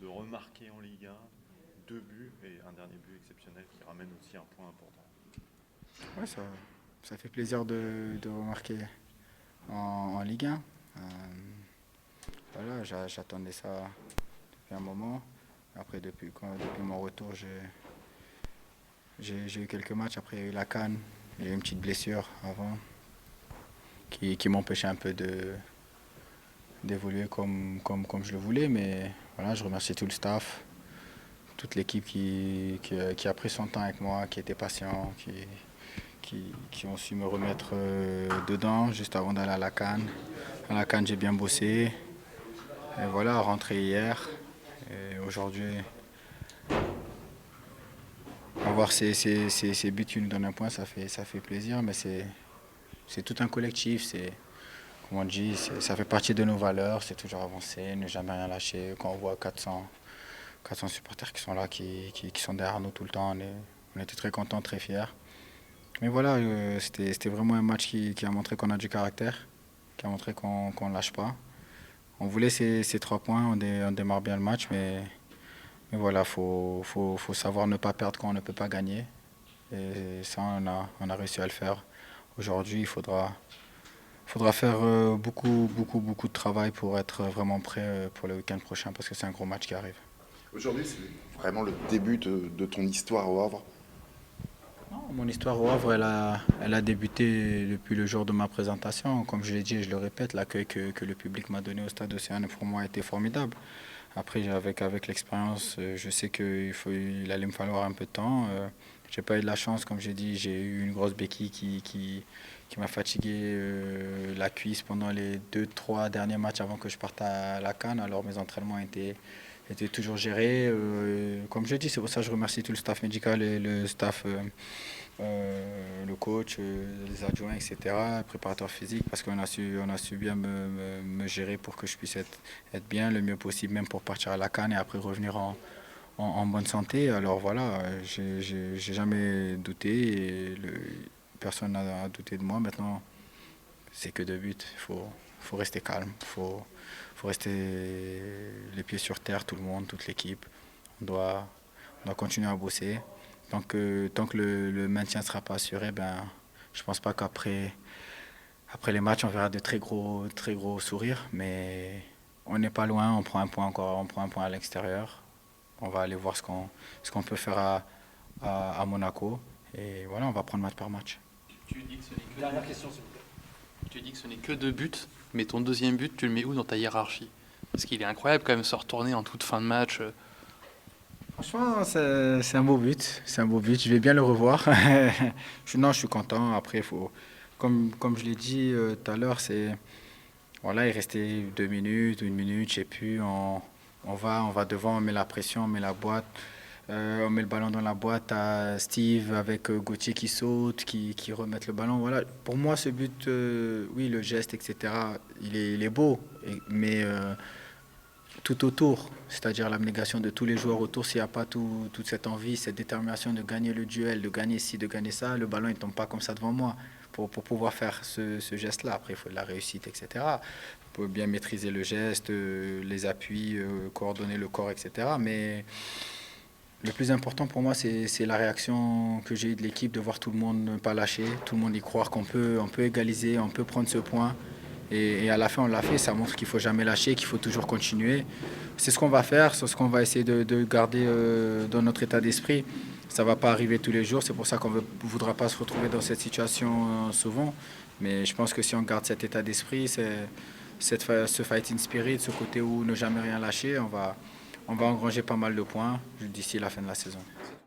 de remarquer en Ligue 1 deux buts et un dernier but exceptionnel qui ramène aussi un point important. Ouais, ça fait plaisir de remarquer en Ligue 1. Euh, voilà, j'attendais ça depuis un moment. Après, depuis mon retour, j'ai eu quelques matchs. Après, il y a eu la CAN. Il y a eu une petite blessure avant qui m'empêchait un peu d'évoluer comme je le voulais. Mais voilà, je remercie tout le staff, toute l'équipe qui a pris son temps avec moi, qui était patient, qui ont su me remettre dedans juste avant d'aller à la CAN. À la CAN, j'ai bien bossé. Et voilà, rentré hier. Et aujourd'hui, avoir ces buts qui nous donnent un point, ça fait plaisir. Mais c'est tout un collectif. Comme on dit, ça fait partie de nos valeurs. C'est toujours avancer, ne jamais rien lâcher. Quand on voit 400 supporters qui sont là, qui sont derrière nous tout le temps, on était très contents, très fiers. Mais voilà, c'était vraiment un match qui a montré qu'on a du caractère, qui a montré qu'on ne lâche pas. On voulait ces 3 points, on démarre bien le match, mais voilà, faut savoir ne pas perdre quand on ne peut pas gagner. Et ça, on a réussi à le faire. Aujourd'hui, il faudra faire beaucoup de travail pour être vraiment prêt pour le week-end prochain, parce que c'est un gros match qui arrive. Aujourd'hui, c'est vraiment le début de ton histoire au Havre. Non, mon histoire au Havre, elle a débuté depuis le jour de ma présentation. Comme je l'ai dit et je le répète, l'accueil que le public m'a donné au stade Océane pour moi a été formidable. Après, avec l'expérience, je sais qu'il allait me falloir un peu de temps. J'ai pas eu de la chance, comme j'ai dit, j'ai eu une grosse béquille qui m'a fatigué la cuisse pendant les 2, 3 derniers matchs avant que je parte à la CAN. Alors mes entraînements étaient toujours gérés. Comme je dis, c'est pour ça que je remercie tout le staff médical et le staff, le coach, les adjoints, etc., le préparateur physique, parce qu'on a su bien me gérer pour que je puisse être bien le mieux possible, même pour partir à la CAN et après revenir en bonne santé. Alors voilà, j'ai jamais douté et personne n'a douté de moi. Maintenant, c'est que 2 buts. Il faut rester calme. Faut rester les pieds sur terre, tout le monde, toute l'équipe. On doit continuer à bosser. Tant que le maintien ne sera pas assuré, ben, je ne pense pas qu'après les matchs, on verra de très gros sourires. Mais on n'est pas loin, on prend un point encore, on prend un point à l'extérieur. On va aller voir ce qu'on peut faire à Monaco. Et voilà, on va prendre match par match. Tu dis que ce n'est que Dernière question, s'il vous plaît. Tu dis que ce n'est que 2 buts, mais ton deuxième but, tu le mets où dans ta hiérarchie? Parce qu'il est incroyable quand même se retourner en toute fin de match. Franchement, c'est un beau but. C'est un beau but. Je vais bien le revoir. Non, je suis content. Après, comme je l'ai dit tout à l'heure, voilà, il restait 2 minutes, 1 minute, je sais plus. On va devant, on met la pression, on met la boîte. On met le ballon dans la boîte à Steve avec Gauthier qui saute, qui remet le ballon. Voilà. Pour moi, ce but, oui, le geste, etc., il est beau. Mais tout autour, c'est-à-dire l'abnégation de tous les joueurs autour, s'il n'y a pas toute cette envie, cette détermination de gagner le duel, de gagner ci, de gagner ça, le ballon ne tombe pas comme ça devant moi. Pour pouvoir faire ce geste-là, après il faut de la réussite, etc. Il faut bien maîtriser le geste, les appuis, coordonner le corps, etc. Mais le plus important pour moi, c'est la réaction que j'ai eue de l'équipe, de voir tout le monde ne pas lâcher, tout le monde y croire qu'on peut égaliser, on peut prendre ce point. Et à la fin, on l'a fait. Ça montre qu'il ne faut jamais lâcher, qu'il faut toujours continuer. C'est ce qu'on va faire, c'est ce qu'on va essayer de garder dans notre état d'esprit. Ça ne va pas arriver tous les jours. C'est pour ça qu'on ne voudra pas se retrouver dans cette situation souvent. Mais je pense que si on garde cet état d'esprit, ce fighting spirit, ce côté où ne jamais rien lâcher, on va engranger pas mal de points d'ici la fin de la saison.